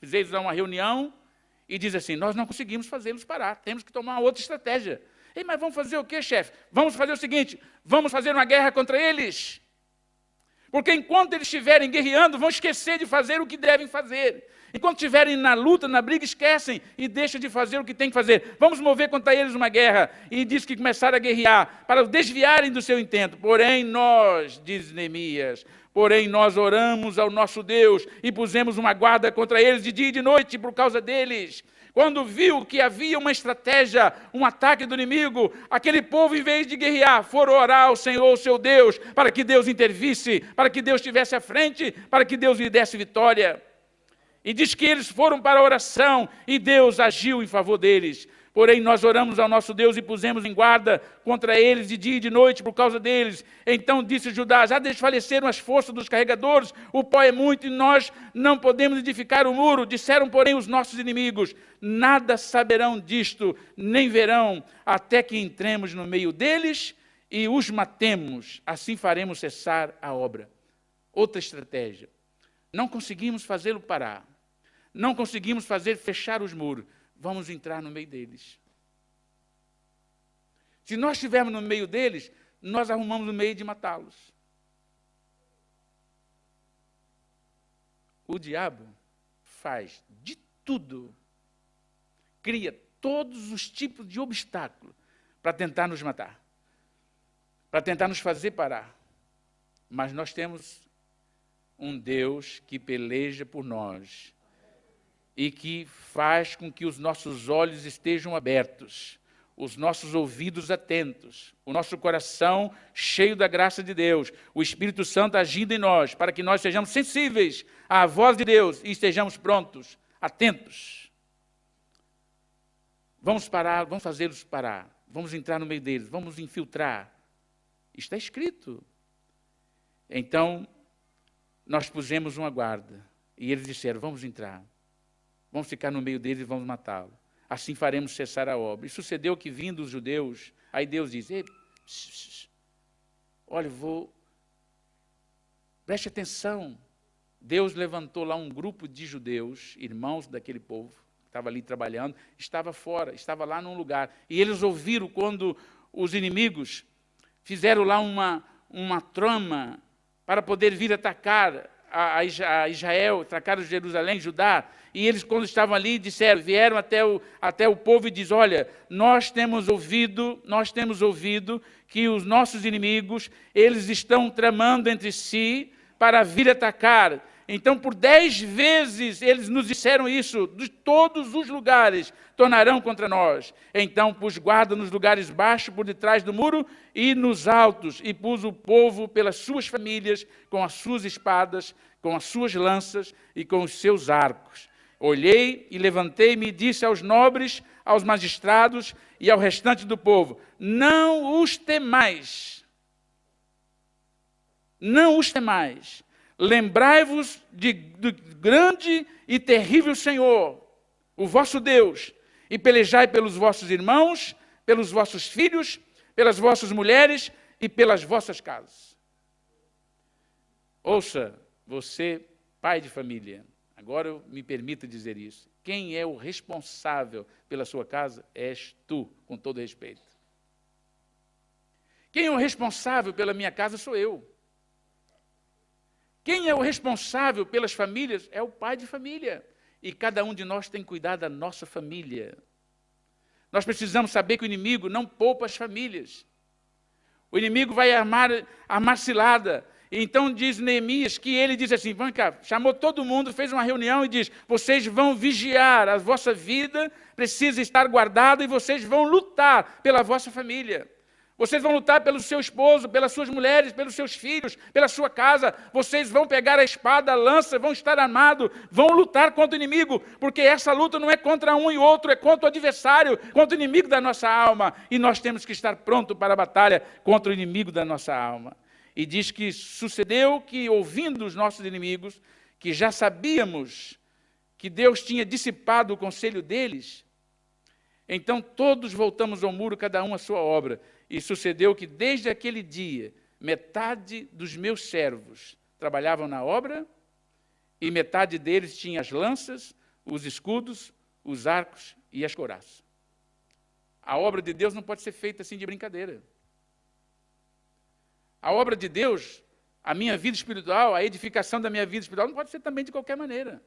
fez eles uma reunião e diz assim, nós não conseguimos fazê-los parar, temos que tomar uma outra estratégia. Ei, mas vamos fazer o quê, chefe? Vamos fazer o seguinte, vamos fazer uma guerra contra eles. Porque enquanto eles estiverem guerreando, vão esquecer de fazer o que devem fazer. Enquanto estiverem na luta, na briga, esquecem e deixam de fazer o que tem que fazer. Vamos mover contra eles uma guerra. E diz que começaram a guerrear para desviarem do seu intento. Porém nós, diz Neemias, porém nós oramos ao nosso Deus e pusemos uma guarda contra eles de dia e de noite por causa deles. Quando viu que havia uma estratégia, um ataque do inimigo, aquele povo, em vez de guerrear, foram orar ao Senhor, seu Deus, para que Deus intervisse, para que Deus estivesse à frente, para que Deus lhe desse vitória. E diz que eles foram para a oração e Deus agiu em favor deles. Porém, nós oramos ao nosso Deus e pusemos em guarda contra eles de dia e de noite por causa deles. Então disse Judá, já desfaleceram as forças dos carregadores, o pó é muito e nós não podemos edificar o muro. Disseram, porém, os nossos inimigos, nada saberão disto, nem verão, até que entremos no meio deles e os matemos. Assim faremos cessar a obra. Outra estratégia. Não conseguimos fazê-lo parar. Não conseguimos fazer fechar os muros. Vamos entrar no meio deles. Se nós estivermos no meio deles, nós arrumamos um meio de matá-los. O diabo faz de tudo, cria todos os tipos de obstáculos para tentar nos matar, para tentar nos fazer parar. Mas nós temos um Deus que peleja por nós e que faz com que os nossos olhos estejam abertos, os nossos ouvidos atentos, o nosso coração cheio da graça de Deus, o Espírito Santo agindo em nós, para que nós sejamos sensíveis à voz de Deus e estejamos prontos, atentos. Vamos parar, vamos fazê-los parar, vamos entrar no meio deles, vamos infiltrar. Está escrito. Então, nós pusemos uma guarda e eles disseram, vamos entrar. Vamos ficar no meio deles e vamos matá-lo. Assim faremos cessar a obra. E sucedeu que, vindo os judeus, aí Deus diz, olha, preste atenção. Deus levantou lá um grupo de judeus, irmãos daquele povo, que estava ali trabalhando, estava fora, estava lá num lugar. E eles ouviram quando os inimigos fizeram lá uma trama para poder vir atacar a Israel, atacar Jerusalém, Judá, e eles, quando estavam ali, vieram até o povo e diz, olha, nós temos ouvido que os nossos inimigos, eles estão tramando entre si para vir atacar. Então, por 10 vezes, eles nos disseram isso, de todos os lugares, tornarão contra nós. Então, pus guarda nos lugares baixos, por detrás do muro, e nos altos, e pus o povo pelas suas famílias, com as suas espadas, com as suas lanças e com os seus arcos. Olhei e levantei-me e disse aos nobres, aos magistrados e ao restante do povo, não os temais. Não os temais. Lembrai-vos do grande e terrível Senhor, o vosso Deus, e pelejai pelos vossos irmãos, pelos vossos filhos, pelas vossas mulheres e pelas vossas casas. Ouça, você, pai de família, agora eu me permito dizer isso. quem é o responsável pela sua casa? És tu, com todo respeito. Quem é o responsável pela minha casa sou eu. Quem é o responsável pelas famílias é o pai de família. E cada um de nós tem que cuidar da nossa família. Nós precisamos saber que o inimigo não poupa as famílias. O inimigo vai armar cilada. Então diz Neemias que ele diz assim, vamos cá, chamou todo mundo, fez uma reunião e diz, vocês vão vigiar, a vossa vida precisa estar guardada e vocês vão lutar pela vossa família. Vocês vão lutar pelo seu esposo, pelas suas mulheres, pelos seus filhos, pela sua casa. Vocês vão pegar a espada, a lança, vão estar armados, vão lutar contra o inimigo, porque essa luta não é contra um e outro, é contra o adversário, contra o inimigo da nossa alma. E nós temos que estar prontos para a batalha contra o inimigo da nossa alma. E diz que sucedeu que, ouvindo os nossos inimigos, que já sabíamos que Deus tinha dissipado o conselho deles, então todos voltamos ao muro, cada um à sua obra. E sucedeu que, desde aquele dia, metade dos meus servos trabalhavam na obra e metade deles tinha as lanças, os escudos, os arcos e as couraças. A obra de Deus não pode ser feita assim de brincadeira. A obra de Deus, a minha vida espiritual, a edificação da minha vida espiritual, não pode ser também de qualquer maneira.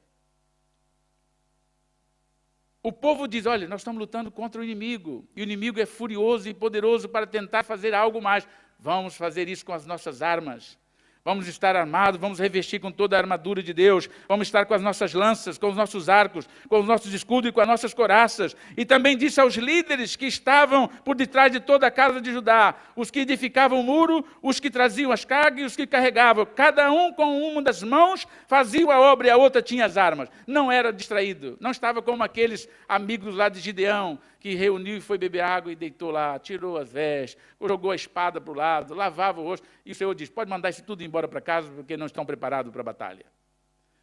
O povo diz, olha, nós estamos lutando contra o inimigo, e o inimigo é furioso e poderoso para tentar fazer algo mais. Vamos fazer isso com as nossas armas. Vamos estar armados, vamos revestir com toda a armadura de Deus, vamos estar com as nossas lanças, com os nossos arcos, com os nossos escudos e com as nossas couraças. E também disse aos líderes que estavam por detrás de toda a casa de Judá, os que edificavam o muro, os que traziam as cargas e os que carregavam, cada um com uma das mãos fazia a obra e a outra tinha as armas. Não era distraído, não estava como aqueles amigos lá de Gideão, que reuniu e foi beber água e deitou lá, tirou as vestes, jogou a espada para o lado, lavava o rosto. E o Senhor diz, pode mandar isso tudo embora para casa, porque não estão preparados para a batalha.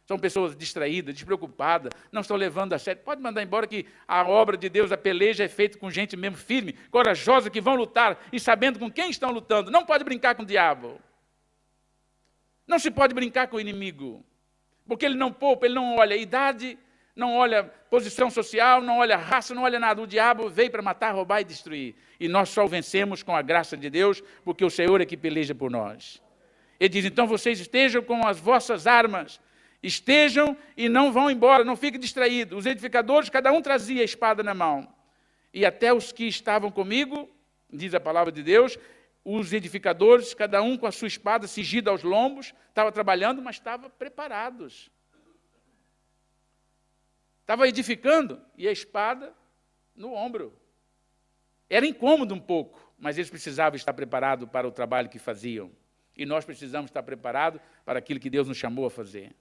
São pessoas distraídas, despreocupadas, não estão levando a sério. Pode mandar embora que a obra de Deus, a peleja é feita com gente mesmo firme, corajosa, que vão lutar e sabendo com quem estão lutando. Não pode brincar com o diabo. Não se pode brincar com o inimigo, porque ele não poupa, ele não olha a idade, não olha posição social, não olha raça, não olha nada. O diabo veio para matar, roubar e destruir. E nós só o vencemos com a graça de Deus, porque o Senhor é que peleja por nós. Ele diz, então vocês estejam com as vossas armas, estejam e não vão embora, não fiquem distraídos. Os edificadores, cada um trazia a espada na mão. E até os que estavam comigo, diz a palavra de Deus, os edificadores, cada um com a sua espada cingida aos lombos, estavam trabalhando, mas estavam preparados. Estava edificando e a espada no ombro. Era incômodo um pouco, mas eles precisavam estar preparados para o trabalho que faziam. E nós precisamos estar preparados para aquilo que Deus nos chamou a fazer.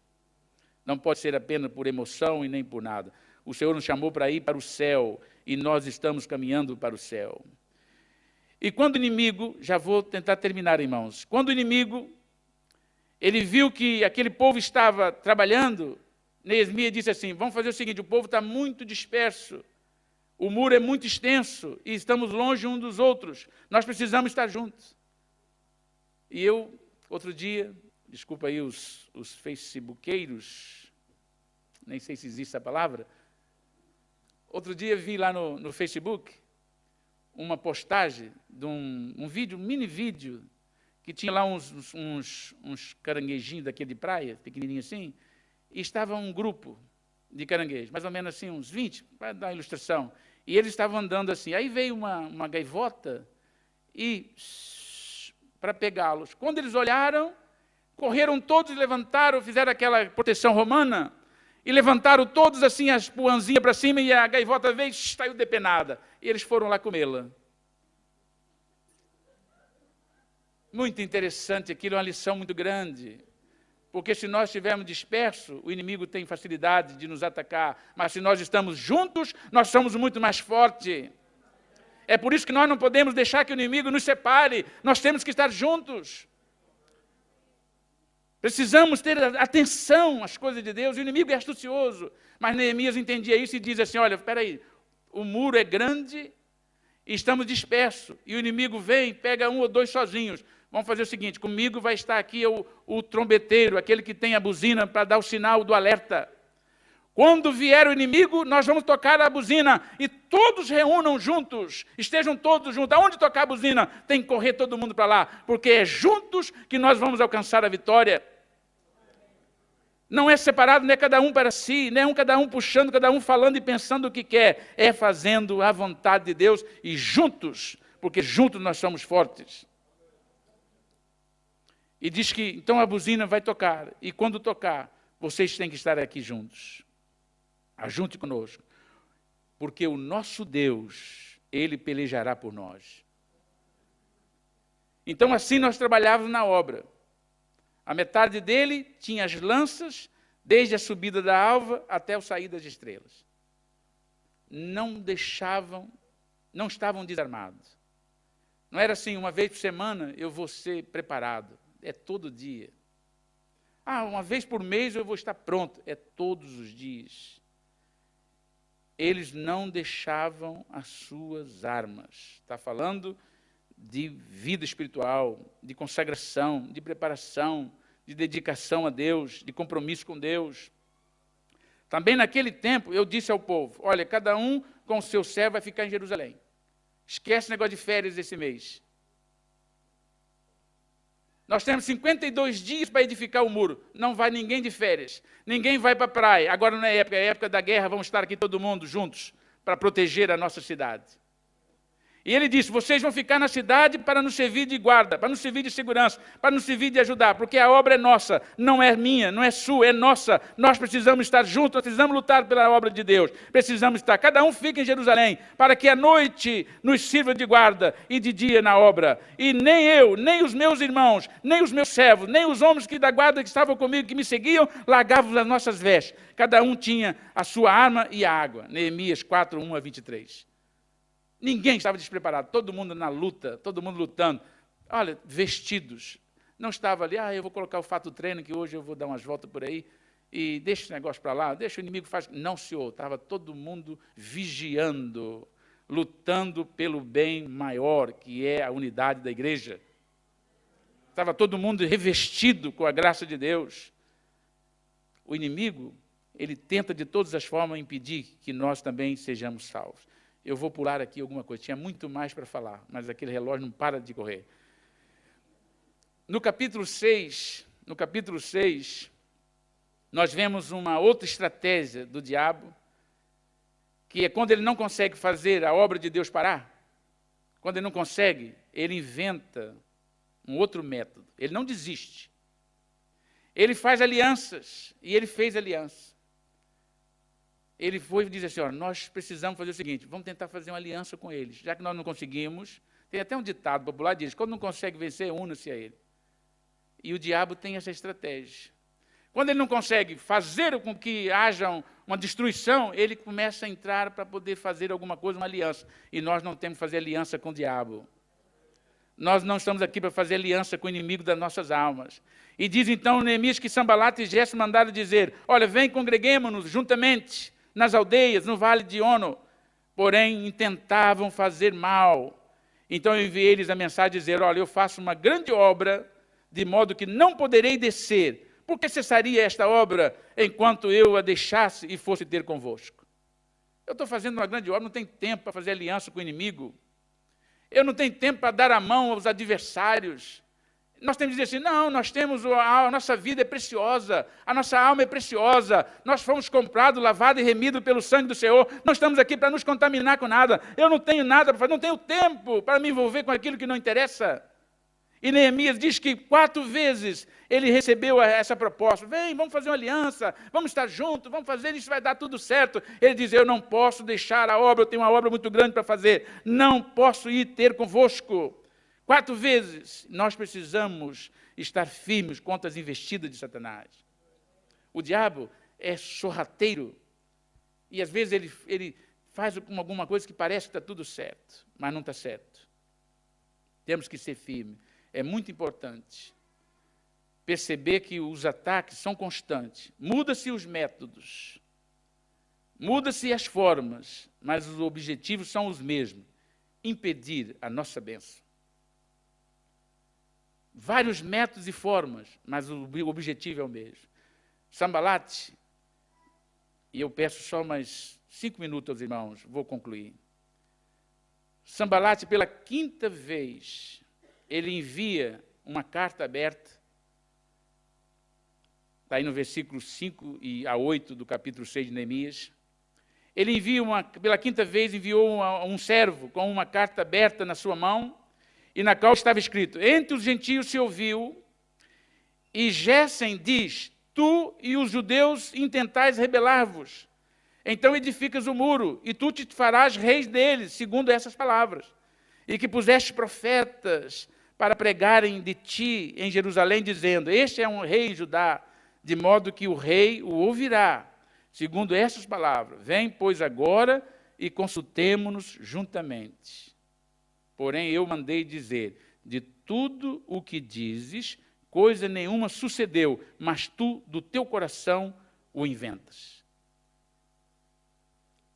Não pode ser apenas por emoção e nem por nada. O Senhor nos chamou para ir para o céu e nós estamos caminhando para o céu. E quando o inimigo, já vou tentar terminar, irmãos. Quando o inimigo, ele viu que aquele povo estava trabalhando, Neemias disse assim, vamos fazer o seguinte, o povo está muito disperso, o muro é muito extenso e estamos longe uns dos outros, nós precisamos estar juntos. E eu, outro dia, desculpa aí os facebookeiros, nem sei se existe essa palavra, outro dia vi lá no Facebook uma postagem de um vídeo, um mini vídeo, que tinha lá uns caranguejinhos daquele de praia, pequenininho assim, e estava um grupo de caranguejos, mais ou menos assim, uns 20, para dar uma ilustração. E eles estavam andando assim. Aí veio uma gaivota e para pegá-los. Quando eles olharam, correram todos, levantaram, fizeram aquela proteção romana, e levantaram todos assim, as puanzinhas para cima, e a gaivota veio e saiu depenada. E eles foram lá comê-la. Muito interessante aquilo, é uma lição muito grande. Porque se nós estivermos dispersos, o inimigo tem facilidade de nos atacar. Mas se nós estamos juntos, nós somos muito mais fortes. É por isso que nós não podemos deixar que o inimigo nos separe. Nós temos que estar juntos. Precisamos ter atenção às coisas de Deus. O inimigo é astucioso. Mas Neemias entendia isso e diz assim, olha, espera aí, o muro é grande e estamos dispersos. E o inimigo vem, pega um ou dois sozinhos. Vamos fazer o seguinte, comigo vai estar aqui o trombeteiro, aquele que tem a buzina para dar o sinal do alerta. Quando vier o inimigo, nós vamos tocar a buzina e todos reúnam juntos, estejam todos juntos. Aonde tocar a buzina, tem que correr todo mundo para lá, porque é juntos que nós vamos alcançar a vitória. Não é separado, não é cada um para si, não é cada um puxando, cada um falando e pensando o que quer. É fazendo a vontade de Deus e juntos, porque juntos nós somos fortes. E diz que, então a buzina vai tocar, e quando tocar, vocês têm que estar aqui juntos. Ajunte conosco, porque o nosso Deus, Ele pelejará por nós. Então assim nós trabalhávamos na obra. A metade dele tinha as lanças, desde a subida da alva até o sair das estrelas. Não estavam desarmados. Não era assim, uma vez por semana eu vou ser preparado. É todo dia. Uma vez por mês eu vou estar pronto. É todos os dias. Eles não deixavam as suas armas. Está falando de vida espiritual, de consagração, de preparação, de dedicação a Deus, de compromisso com Deus. Também naquele tempo eu disse ao povo, olha, cada um com o seu servo vai ficar em Jerusalém. Esquece o negócio de férias esse mês. Nós temos 52 dias para edificar o muro. Não vai ninguém de férias. Ninguém vai para a praia. Agora não é época da guerra, vamos estar aqui todo mundo juntos para proteger a nossa cidade. E ele disse, vocês vão ficar na cidade para nos servir de guarda, para nos servir de segurança, para nos servir de ajudar, porque a obra é nossa, não é minha, não é sua, é nossa. Nós precisamos estar juntos, nós precisamos lutar pela obra de Deus. Precisamos estar, cada um fica em Jerusalém, para que à noite nos sirva de guarda e de dia na obra. E nem eu, nem os meus irmãos, nem os meus servos, nem os homens que da guarda que estavam comigo, que me seguiam, largavam as nossas vestes. Cada um tinha a sua arma e a água. Neemias 4, 1 a 23. Ninguém estava despreparado, todo mundo na luta, todo mundo lutando. Olha, vestidos. Não estava ali, eu vou colocar o fato treino, que hoje eu vou dar umas voltas por aí, e deixa esse negócio para lá, deixa o inimigo fazer. Não, senhor, estava todo mundo vigiando, lutando pelo bem maior, que é a unidade da igreja. Estava todo mundo revestido com a graça de Deus. O inimigo, ele tenta de todas as formas impedir que nós também sejamos salvos. Eu vou pular aqui alguma coisa, tinha muito mais para falar, mas aquele relógio não para de correr. No capítulo 6, nós vemos uma outra estratégia do diabo, que é quando ele não consegue fazer a obra de Deus parar, quando ele não consegue, ele inventa um outro método. Ele não desiste. Ele faz alianças, e ele fez aliança. Ele foi e disse assim, nós precisamos fazer o seguinte, vamos tentar fazer uma aliança com eles. Já que nós não conseguimos, tem até um ditado popular que diz, quando não consegue vencer, una-se a ele. E o diabo tem essa estratégia. Quando ele não consegue fazer com que haja uma destruição, ele começa a entrar para poder fazer alguma coisa, uma aliança. E nós não temos que fazer aliança com o diabo. Nós não estamos aqui para fazer aliança com o inimigo das nossas almas. E diz então Neemias que Sambalat e Gesem mandaram dizer, olha, vem, congreguemo-nos juntamente, nas aldeias, no vale de Ono, porém intentavam fazer mal. Então eu enviei eles a mensagem dizer, olha, eu faço uma grande obra, de modo que não poderei descer. Por que cessaria esta obra, enquanto eu a deixasse e fosse ter convosco? Eu estou fazendo uma grande obra, não tenho tempo para fazer aliança com o inimigo. Eu não tenho tempo para dar a mão aos adversários. Nós temos que dizer assim, não, nós temos, a nossa vida é preciosa, a nossa alma é preciosa, nós fomos comprados, lavados e remidos pelo sangue do Senhor, não estamos aqui para nos contaminar com nada, eu não tenho nada para fazer, não tenho tempo para me envolver com aquilo que não interessa. E Neemias diz que 4 vezes ele recebeu essa proposta, vem, vamos fazer uma aliança, vamos estar juntos, vamos fazer, isso vai dar tudo certo. Ele diz, eu não posso deixar a obra, eu tenho uma obra muito grande para fazer, não posso ir ter convosco. 4 vezes, nós precisamos estar firmes contra as investidas de Satanás. O diabo é sorrateiro, e às vezes ele faz alguma coisa que parece que está tudo certo, mas não está certo. Temos que ser firmes. É muito importante perceber que os ataques são constantes. Muda-se os métodos, muda-se as formas, mas os objetivos são os mesmos. Impedir a nossa bênção. Vários métodos e formas, mas o objetivo é o mesmo. Sambalat e eu peço só mais 5 minutos aos irmãos, vou concluir. Sambalate, pela 5ª vez, ele envia uma carta aberta, está aí no versículo 5 a 8 do capítulo 6 de Neemias. Ele envia pela 5ª vez, enviou um servo com uma carta aberta na sua mão, e na qual estava escrito: entre os gentios se ouviu, e Gessem diz: tu e os judeus intentais rebelar-vos. Então edificas o muro, e tu te farás reis deles, segundo essas palavras. E que puseste profetas para pregarem de ti em Jerusalém, dizendo: este é um rei em Judá, de modo que o rei o ouvirá, segundo essas palavras. Vem, pois, agora e consultemo-nos juntamente. Porém, eu mandei dizer: de tudo o que dizes, coisa nenhuma sucedeu, mas tu, do teu coração, o inventas.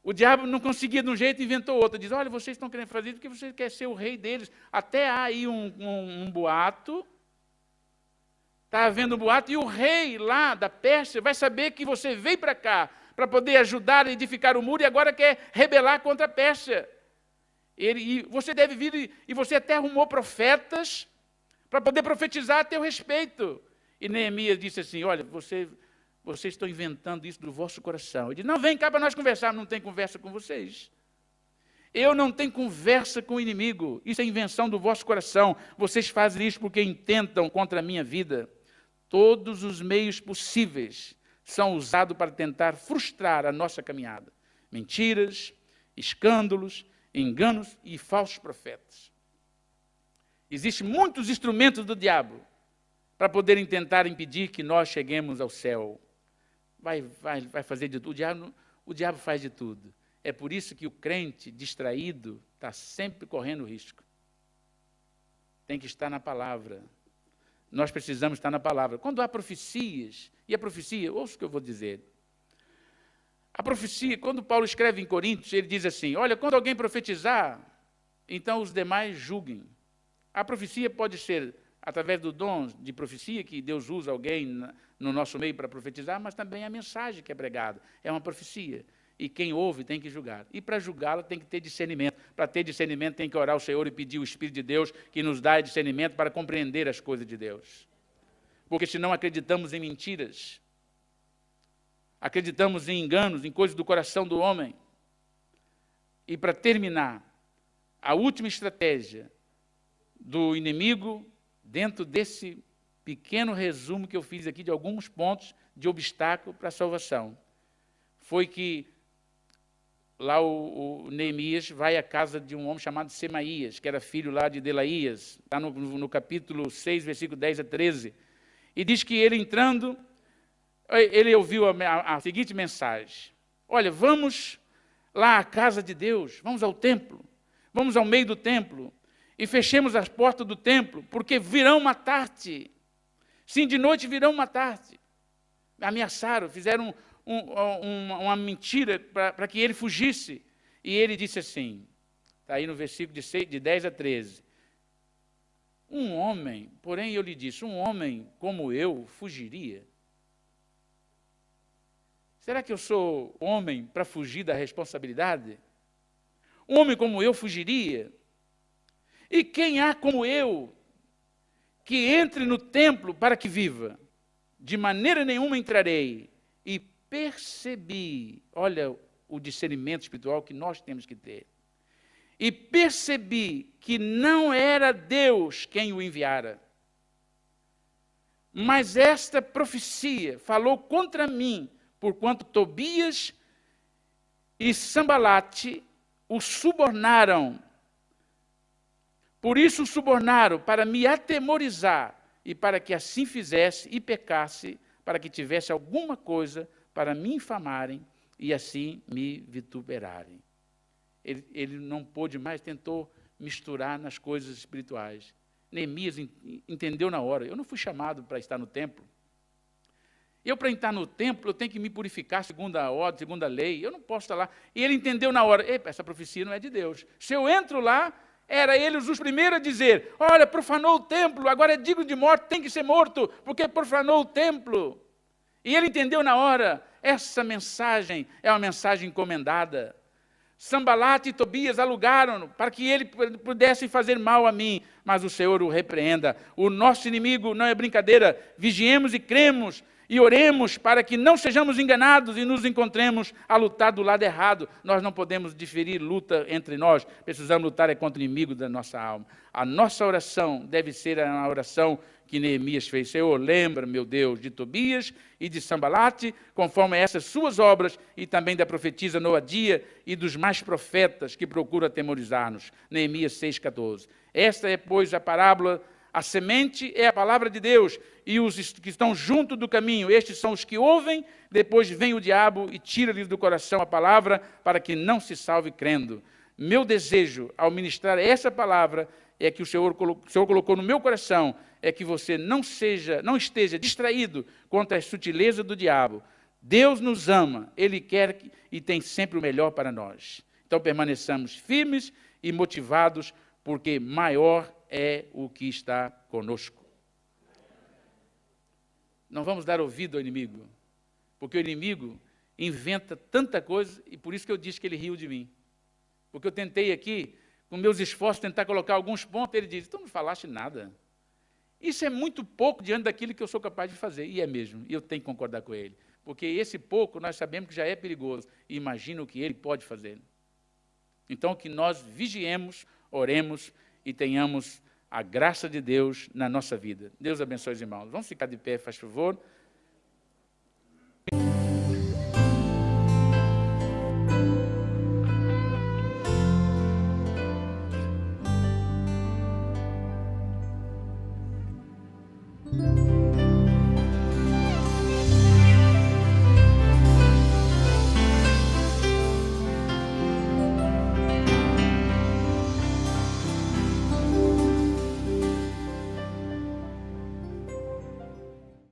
O diabo não conseguia de um jeito e inventou outro. Diz: olha, vocês estão querendo fazer isso porque você quer ser o rei deles. Até há aí um boato. Está havendo um boato, e o rei lá da Pérsia vai saber que você veio para cá para poder ajudar a edificar o muro e agora quer rebelar contra a Pérsia. E você deve vir, e você até arrumou profetas para poder profetizar a teu respeito. E Neemias disse assim: olha, vocês estão inventando isso do vosso coração. Ele disse: não, vem cá para nós conversar. Não tem conversa com vocês. Eu não tenho conversa com o inimigo. Isso é invenção do vosso coração. Vocês fazem isso porque intentam contra a minha vida. Todos os meios possíveis são usados para tentar frustrar a nossa caminhada. Mentiras, escândalos, enganos e falsos profetas. Existem muitos instrumentos do diabo para poderem tentar impedir que nós cheguemos ao céu. Vai fazer de tudo. O diabo faz de tudo. É por isso que o crente distraído está sempre correndo risco. Tem que estar na palavra. Nós precisamos estar na palavra. Quando há profecias, e a profecia, ouça o que eu vou dizer. A profecia, quando Paulo escreve em Coríntios, ele diz assim: olha, quando alguém profetizar, então os demais julguem. A profecia pode ser através do dom de profecia, que Deus usa alguém no nosso meio para profetizar, mas também a mensagem que é pregada é uma profecia. E quem ouve tem que julgar. E para julgá-la tem que ter discernimento. Para ter discernimento tem que orar ao Senhor e pedir o Espírito de Deus que nos dá discernimento para compreender as coisas de Deus. Porque senão acreditamos em mentiras. Acreditamos em enganos, em coisas do coração do homem. E para terminar, a última estratégia do inimigo, dentro desse pequeno resumo que eu fiz aqui de alguns pontos de obstáculo para a salvação, foi que lá o Neemias vai à casa de um homem chamado Semaías, que era filho lá de Delaías, está no capítulo 6, versículo 10 a 13, e diz que ele entrando, ele ouviu a seguinte mensagem: olha, vamos lá à casa de Deus, vamos ao templo, vamos ao meio do templo, e fechemos as portas do templo, porque virão matar-te. Sim, de noite virão matar-te. Ameaçaram, fizeram uma mentira para que ele fugisse. E ele disse assim, está aí no versículo de 10 a 13. Um homem, porém eu lhe disse, um homem como eu fugiria? Será que eu sou homem para fugir da responsabilidade? Um homem como eu fugiria? E quem há como eu que entre no templo para que viva? De maneira nenhuma entrarei. E percebi, olha o discernimento espiritual que nós temos que ter. E percebi que não era Deus quem o enviara. Mas esta profecia falou contra mim, porquanto Tobias e Sambalate o subornaram. Por isso o subornaram, para me atemorizar, e para que assim fizesse e pecasse, para que tivesse alguma coisa para me infamarem e assim me vituperarem. Ele não pôde mais, tentou misturar nas coisas espirituais. Neemias entendeu na hora: eu não fui chamado para estar no templo. Eu, para entrar no templo, eu tenho que me purificar segundo a ordem, segundo a lei. Eu não posso estar lá. E ele entendeu na hora: epa, essa profecia não é de Deus. Se eu entro lá, era eles os primeiros a dizer: olha, profanou o templo, agora é digno de morte, tem que ser morto, porque profanou o templo. E ele entendeu na hora: essa mensagem é uma mensagem encomendada. Sanbalat e Tobias alugaram para que ele pudesse fazer mal a mim, mas o Senhor o repreenda. O nosso inimigo não é brincadeira. Vigiemos e cremos e oremos para que não sejamos enganados e nos encontremos a lutar do lado errado. Nós não podemos diferir luta entre nós, precisamos lutar contra o inimigo da nossa alma. A nossa oração deve ser a oração que Neemias fez. Senhor, lembra, meu Deus, de Tobias e de Sanbalat, conforme essas suas obras, e também da profetisa Noadia e dos mais profetas que procuram atemorizar-nos. Neemias 6,14. Esta é, pois, a parábola. A semente é a palavra de Deus, e os que estão junto do caminho, estes são os que ouvem, depois vem o diabo e tira-lhes do coração a palavra, para que não se salve crendo. Meu desejo, ao ministrar essa palavra, é que o Senhor colocou no meu coração, é que você não esteja distraído contra a sutileza do diabo. Deus nos ama, Ele quer e tem sempre o melhor para nós. Então permaneçamos firmes e motivados, porque maior é o que está conosco. Não vamos dar ouvido ao inimigo, porque o inimigo inventa tanta coisa, e por isso que eu disse que ele riu de mim. Porque eu tentei aqui, com meus esforços, tentar colocar alguns pontos, ele diz, tu não falaste nada. Isso é muito pouco diante daquilo que eu sou capaz de fazer, e é mesmo, e eu tenho que concordar com ele. Porque esse pouco nós sabemos que já é perigoso, e imagina o que ele pode fazer. Então, que nós vigiemos, oremos, e tenhamos a graça de Deus na nossa vida. Deus abençoe os irmãos. Vamos ficar de pé, faz favor.